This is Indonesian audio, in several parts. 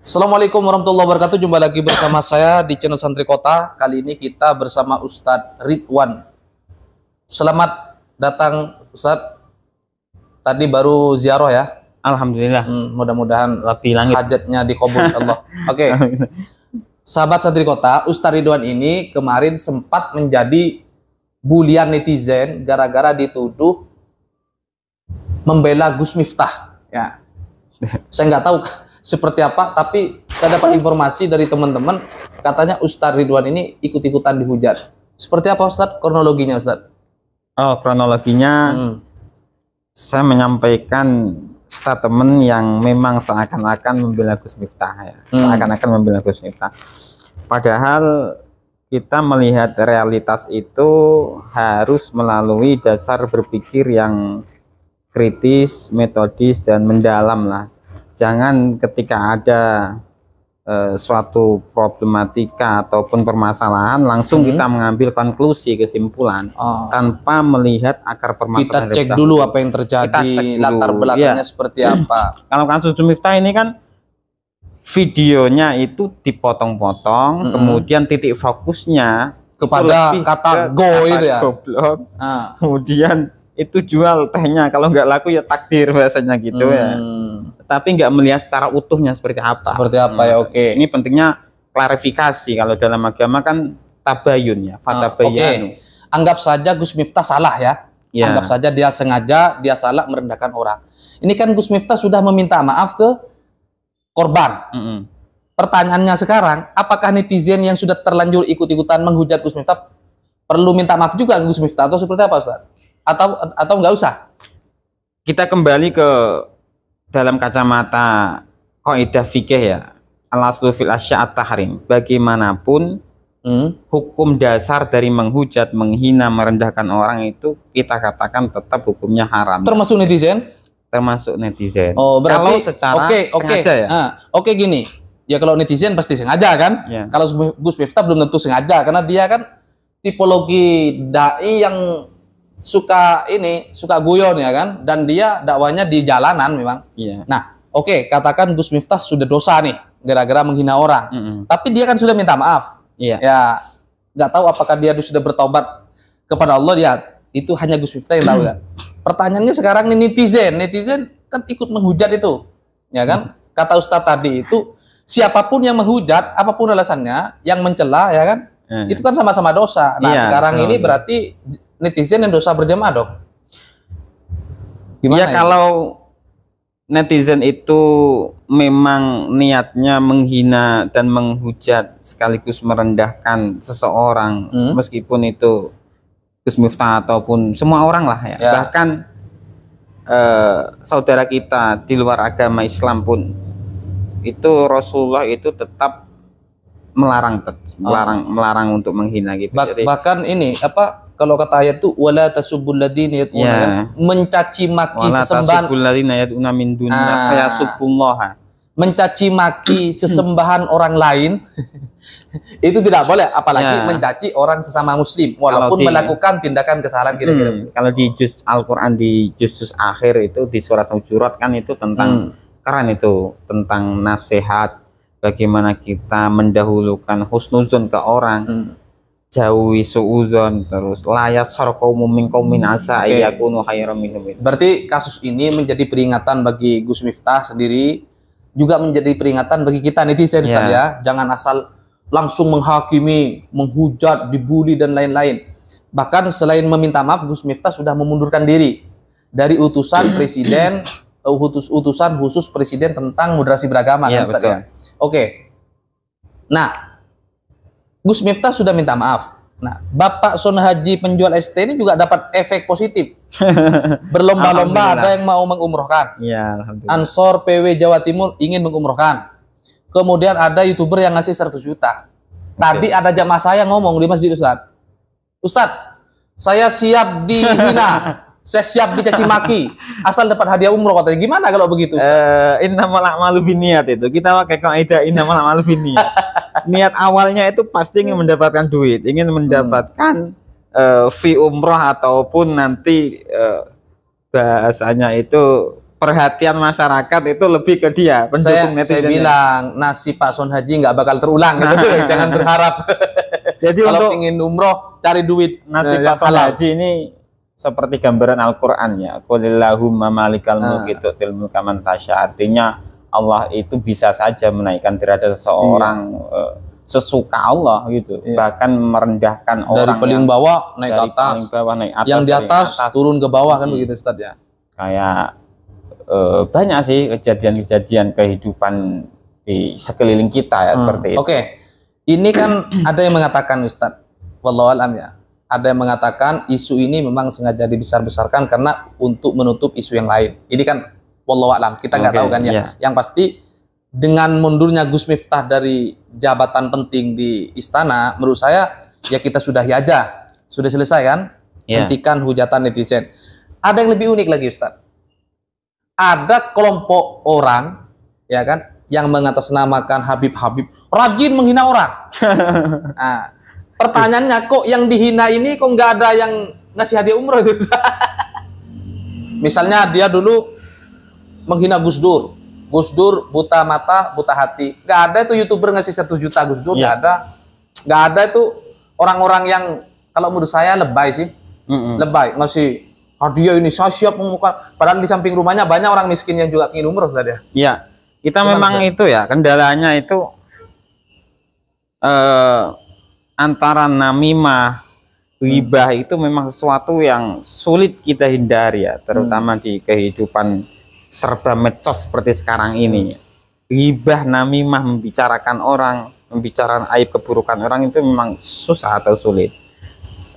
Assalamualaikum warahmatullahi wabarakatuh. Jumpa lagi bersama saya di channel Santri Kota. Kali ini kita bersama Ustadz Ridwan. Selamat datang Ustadz. Tadi baru ziarah ya. Alhamdulillah. Mudah-mudahan Lebih langit. hajatnya dikabul Allah. Oke. Sahabat Santri Kota, Ustadz Ridwan ini kemarin sempat menjadi bulian netizen gara-gara dituduh membela Gus Miftah. Ya. Saya nggak tahu seperti apa, tapi saya dapat informasi dari teman-teman katanya Ustadz Ridwan ini ikut-ikutan dihujat. Seperti apa Ustadz kronologinya Ustadz? Oh, kronologinya saya menyampaikan statement yang memang seakan-akan membela Gus Miftah ya. Seakan-akan membela Gus Miftah. Padahal kita melihat realitas itu harus melalui dasar berpikir yang kritis, metodis, dan mendalam lah. Jangan ketika ada suatu problematika ataupun permasalahan langsung kita mengambil konklusi, kesimpulan tanpa melihat akar permasalahan. Kita cek dulu apa yang terjadi, latar belakangnya seperti apa. Kalau kasus Miftah ini kan videonya itu dipotong-potong, kemudian titik fokusnya kepada kata go itu ya. Goblok. Kemudian itu jual tehnya, kalau nggak laku ya takdir bahasanya gitu ya. Tapi nggak melihat secara utuhnya seperti apa. Seperti apa ya, oke. Ini pentingnya klarifikasi, kalau dalam agama kan tabayun ya, fatabayanu. Anggap saja Gus Miftah salah ya. Anggap saja dia sengaja, dia salah merendahkan orang. Ini kan Gus Miftah sudah meminta maaf ke korban. Pertanyaannya sekarang, apakah netizen yang sudah terlanjur ikut-ikutan menghujat Gus Miftah perlu minta maaf juga ke Gus Miftah atau seperti apa Ustaz? Atau nggak usah? Kita kembali ke dalam kacamata kaidah fikih ya, al-aslu fil asya' at-tahrim. Bagaimanapun hukum dasar dari menghujat, menghina, merendahkan orang itu kita katakan tetap hukumnya haram. Termasuk netizen? Termasuk netizen. Oh, berarti kalau secara sengaja ya. Oke, gini. Ya kalau netizen pasti sengaja kan? Ya. Kalau Gus Miftah belum tentu sengaja karena dia kan tipologi dai yang suka guyon ya kan, dan dia dakwanya di jalanan memang. Nah, katakan Gus Miftah sudah dosa nih gara-gara menghina orang. Tapi dia kan sudah minta maaf. Ya, nggak tahu apakah dia sudah bertobat kepada Allah, ya itu hanya Gus Miftah yang tahu ya. Pertanyaannya sekarang nih, netizen kan ikut menghujat itu, ya kan? Kata Ustadz tadi itu siapapun yang menghujat, apapun alasannya, yang mencela ya kan, itu kan sama-sama dosa. Nah sekarang ini berarti netizen yang dosa berjamaah dong. Gimana ya? Kalau netizen itu memang niatnya menghina dan menghujat sekaligus merendahkan seseorang, meskipun itu Gus Miftah ataupun semua orang lah ya. Bahkan saudara kita di luar agama Islam pun itu Rasulullah itu tetap melarang untuk menghina gitu. Bahkan ini apa? Kalau kata ayat itu wala tasubbul ladzina yad'una, mencaci maki sesembahan mencaci maki sesembahan orang lain itu tidak boleh, apalagi mencaci orang sesama muslim walaupun melakukan tindakan kesalahan kira-kira. Kalau di juz Al-Qur'an di juz akhir itu di surat Hujurat kan itu tentang keren itu, tentang nasihat bagaimana kita mendahulukan husnuzon ke orang. Jauhi suuzon, terus layas harqaumu min qaumin asa yakunu khairan minhum. Berarti kasus ini menjadi peringatan bagi Gus Miftah sendiri, juga menjadi peringatan bagi kita netizen ya. Jangan asal langsung menghakimi, menghujat, dibully dan lain-lain. Bahkan selain meminta maaf, Gus Miftah sudah memundurkan diri dari utusan presiden, utusan khusus presiden tentang moderasi beragama kan Ustaz ya. Nah, Gus Miftah sudah minta maaf. Nah, Bapak Son Haji penjual ST ini juga dapat efek positif. Berlomba-lomba ada yang mau mengumrohkan. Ansor PW Jawa Timur ingin mengumrohkan. Kemudian ada YouTuber yang ngasih 100 juta. Tadi ada jamaah saya ngomong di masjid, Ustadz, saya siap dihina, saya siap dicaci maki, asal dapat hadiah umroh katanya. Gimana kalau begitu? Innamal a'malu binniyat itu. Kita pakai kaidah innamal a'malu binniyat. Niat awalnya itu pasti ingin mendapatkan duit, ingin mendapatkan fee umroh ataupun nanti bahasanya itu perhatian masyarakat itu lebih ke dia. Saya bilang nasib Pak Son Haji nggak bakal terulang gitu. Jangan berharap. Jadi kalau ingin umroh cari duit. Nasib Pak Son Haji ini seperti gambaran Al-Qur'an ya. Qulillahumma malikal mulki tu'til mulka man tasya. Artinya Allah itu bisa saja menaikkan derajat seseorang sesuka Allah gitu. Bahkan merendahkan orang dari paling bawah naik ke atas. Yang di atas turun ke bawah kan begitu Ustaz ya. Kayak banyak sih kejadian-kejadian kehidupan di sekeliling kita ya seperti itu. Oke. Ini kan ada yang mengatakan Ustadz, wallahu alam ya. Ada yang mengatakan isu ini memang sengaja dibesar-besarkan karena untuk menutup isu yang lain. Ini kan wallahu alam, kita nggak tahu kan ya. Yang pasti dengan mundurnya Gus Miftah dari jabatan penting di istana, menurut saya ya kita sudahi aja. Sudah selesai kan? Hentikan hujatan netizen. Ada yang lebih unik lagi Ustadz. Ada kelompok orang ya kan yang mengatasnamakan Habib-Habib rajin menghina orang. Nah, pertanyaannya kok yang dihina ini kok nggak ada yang ngasih hadiah umroh itu? Misalnya dia dulu menghina Gus Dur. Gus Dur buta mata, buta hati. Nggak ada itu YouTuber ngasih 100 juta Gus Dur, nggak ada. Nggak ada itu orang-orang yang kalau menurut saya lebay sih. Lebay ngasih hadiah ini saya siap memuka. Padahal di samping rumahnya banyak orang miskin yang juga ingin umroh Ustaz ya. Iya. Kita memang itu ya kendalanya itu antara namimah, ghibah itu memang sesuatu yang sulit kita hindari ya, terutama di kehidupan serba medsos seperti sekarang ini. Ghibah, namimah, membicarakan orang, membicarakan aib keburukan orang itu memang susah atau sulit.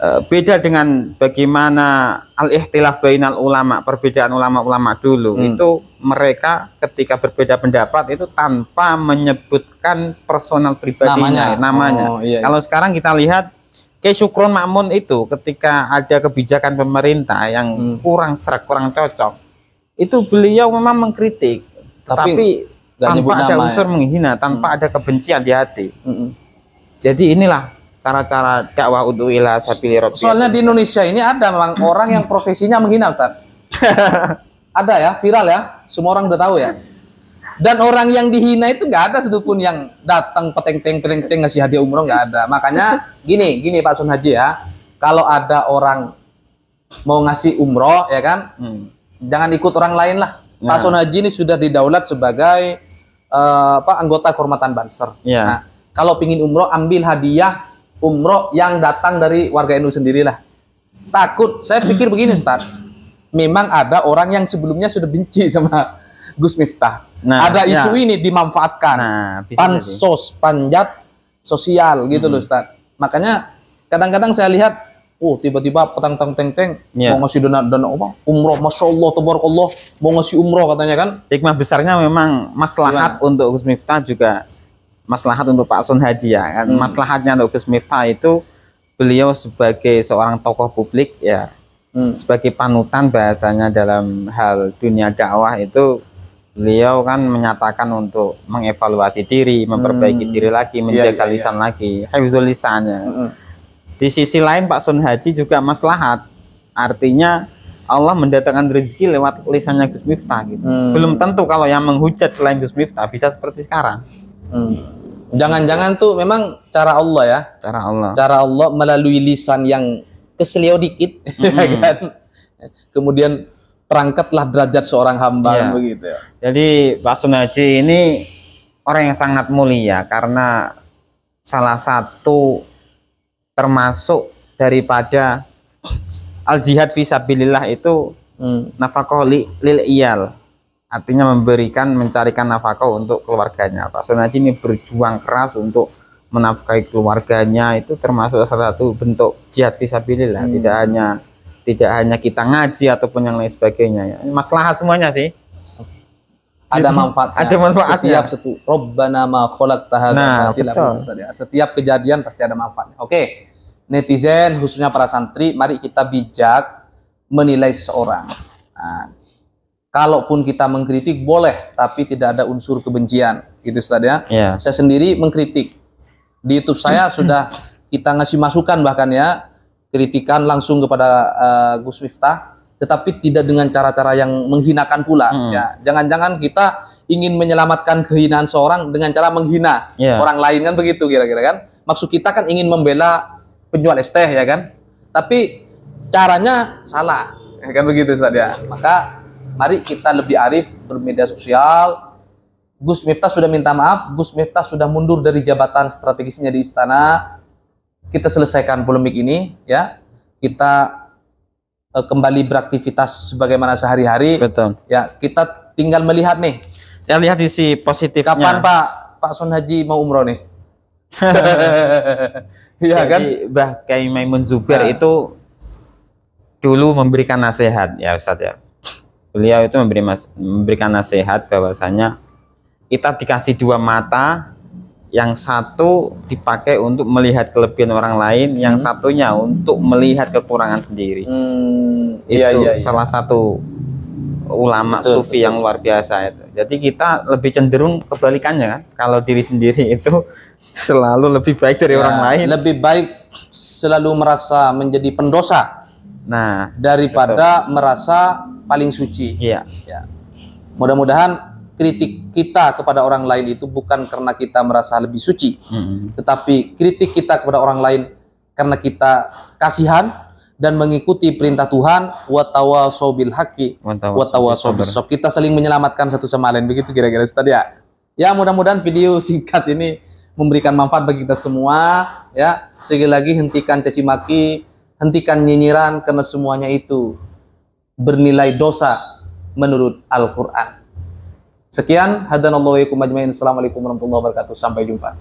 Beda dengan bagaimana al-ikhtilaf bainal ulama, perbedaan ulama-ulama dulu itu mereka ketika berbeda pendapat itu tanpa menyebutkan personal pribadinya namanya. Kalau sekarang kita lihat Kiai Syukron Ma'mun itu ketika ada kebijakan pemerintah yang kurang serak, kurang cocok, itu beliau memang mengkritik, tapi tanpa ada unsur menghina, tanpa ada kebencian di hati. Jadi inilah cara-cara dakwah untuk ila sabili rabbi. Soalnya di Indonesia ini ada memang orang yang profesinya menghina Ustaz. Ada ya, viral ya, semua orang udah tahu ya. Dan orang yang dihina itu nggak ada satupun yang datang peteng-teng ngasih hadiah umroh, nggak ada. Makanya gini Pak Son Haji ya, kalau ada orang mau ngasih umroh ya kan, jangan ikut orang lain lah. Pak Son Haji ini sudah didaulat sebagai anggota kehormatan Banser. Nah, kalau pingin umroh ambil hadiah umroh yang datang dari warga NU sendirilah. Takut, saya pikir begini Ustaz, memang ada orang yang sebelumnya sudah benci sama Gus Miftah. Ada isu ini dimanfaatkan, pansos, panjat sosial gitu loh Ustaz. Makanya kadang-kadang saya lihat, tiba-tiba petang-teng mau ngasih dana umroh, masya Allah, tabarakallah, mau ngasih umroh katanya kan. Hikmah besarnya memang maslahat untuk Gus Miftah juga maslahat untuk Pak Son Haji ya kan. Maslahatnya untuk Gus Miftah itu beliau sebagai seorang tokoh publik ya, sebagai panutan bahasanya dalam hal dunia dakwah itu beliau kan menyatakan untuk mengevaluasi diri, memperbaiki diri lagi, menjaga lisan lagi, hifdzul lisannya. Di sisi lain Pak Son Haji juga maslahat, artinya Allah mendatangkan rezeki lewat lisannya Gus Miftah gitu. Belum tentu kalau yang menghujat selain Gus Miftah bisa seperti sekarang. Jangan-jangan tuh memang cara Allah ya. Cara Allah melalui lisan yang keselio dikit, kan? Kemudian terangkatlah derajat seorang hamba begitu ya. Jadi Pak Son Haji ini orang yang sangat mulia karena salah satu termasuk daripada al-jihad fisabilillah itu nafkah lil iyal. Artinya mencarikan nafkah untuk keluarganya. Pak Son Haji ini berjuang keras untuk menafkahi keluarganya, itu termasuk salah satu bentuk jihad fisabilillah. Tidak hanya kita ngaji ataupun yang lain sebagainya. Maslahat semuanya sih. Ada manfaatnya. Ada manfaatnya. Setiap Rabbana ma khalaqta hadza batila. Setiap kejadian pasti ada manfaatnya. Oke. Netizen khususnya para santri, mari kita bijak menilai seseorang. Kalaupun kita mengkritik boleh, tapi tidak ada unsur kebencian, gitu Ustaz ya. Saya sendiri mengkritik di YouTube saya sudah kita ngasih masukan bahkan ya, kritikan langsung kepada Gus Miftah. tetapi tidak dengan cara-cara yang menghinakan pula. Ya, jangan-jangan kita ingin menyelamatkan kehinaan seorang dengan cara menghina orang lain, kan begitu kira-kira kan? Maksud kita kan ingin membela penjual es teh, ya kan? Tapi caranya salah, ya kan begitu Ustaz ya. Maka mari kita lebih arif bermedia sosial. Gus Miftah sudah minta maaf, Gus Miftah sudah mundur dari jabatan strategisnya di istana. Kita selesaikan polemik ini, ya. Kita kembali beraktivitas sebagaimana sehari-hari. Betul. Ya, kita tinggal melihat nih. Ya, lihat sisi positifnya. Kapan Pak Sun Haji mau umroh nih? Iya kan? Mbah Kiai Maimun Zubair itu dulu memberikan nasihat, ya Ustadz ya. Beliau itu memberikan nasihat bahwasanya kita dikasih dua mata, yang satu dipakai untuk melihat kelebihan orang lain, yang satunya untuk melihat kekurangan sendiri. Itu salah satu ulama sufi yang luar biasa itu. Jadi kita lebih cenderung kebalikannya kan. Kalau diri sendiri itu selalu lebih baik dari orang lain. Lebih baik selalu merasa menjadi pendosa. Nah, daripada merasa paling suci. Iya. Ya. Mudah-mudahan kritik kita kepada orang lain itu bukan karena kita merasa lebih suci, tetapi kritik kita kepada orang lain karena kita kasihan dan mengikuti perintah Tuhan, wa tawasau bil haqqi wa tawasau bis sabr. Kita saling menyelamatkan satu sama lain, begitu kira-kira Ustaz ya. Ya, mudah-mudahan video singkat ini memberikan manfaat bagi kita semua, ya. Sekali lagi, hentikan caci maki, hentikan nyinyiran, karena semuanya itu bernilai dosa menurut Al-Qur'an. Sekian, hadanallahu wa iyakum ajmain. Assalamualaikum warahmatullahi wabarakatuh. Sampai jumpa.